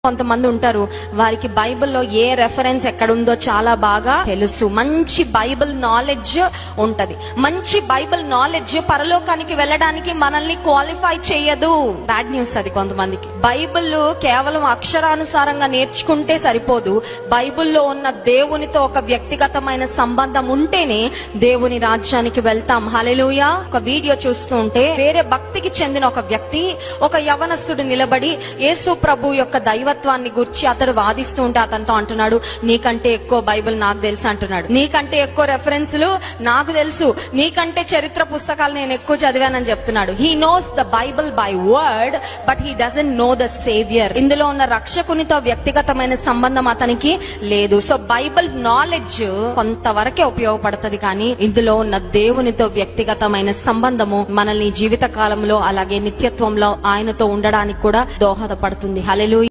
కొంతమంది ఉంటారు, వారికి బైబిల్లో ఏ రెఫరెన్స్ ఎక్కడుందో చాలా బాగా తెలుసు. మంచి బైబిల్ నాలెడ్జ్ ఉంటది. మంచి బైబిల్ నాలెడ్జ్ పరలోకానికి వెళ్ళడానికి మనల్ని క్వాలిఫై చేయదు. బ్యాడ్ న్యూస్ అది కొంతమందికి. బైబిల్ కేవలం అక్షరానుసారంగా నేర్చుకుంటే సరిపోదు. బైబిల్లో ఉన్న దేవునితో ఒక వ్యక్తిగతమైన సంబంధం ఉంటేనే దేవుని రాజ్యానికి వెళ్తాం. హల్లెలూయా. ఒక వీడియో చూస్తూ ఉంటే వేరే భక్తికి చెందిన ఒక వ్యక్తి, ఒక యవనస్తుడు నిలబడి యేసు ప్రభు యొక్క దైవత్వాన్ని గురించి అతడు వాదిస్తూ ఉంటే అతనితో అంటున్నాడు, నీకంటే ఎక్కువ బైబిల్ నాకు తెలుసు అంటున్నాడు. నీకంటే ఎక్కువ రెఫరెన్స్లు నాకు తెలుసు, నీకంటే చరిత్ర పుస్తకాలు నేను ఎక్కువ చదివానని చెప్తున్నాడు. He knows the Bible by word, but he doesn't know the saviour. ఇందులో ఉన్న రక్షకునితో వ్యక్తిగతమైన సంబంధం అతనికి లేదు. సో బైబిల్ నాలెడ్జ్ కొంతవరకే ఉపయోగపడుతుంది, కానీ ఇందులో ఉన్న దేవునితో వ్యక్తిగతమైన సంబంధము మనల్ని జీవిత కాలంలో అలాగే నిత్యత్వంలో ఆయనతో ఉండడానికి కూడా దోహదపడుతుంది. హల్లెలూయా.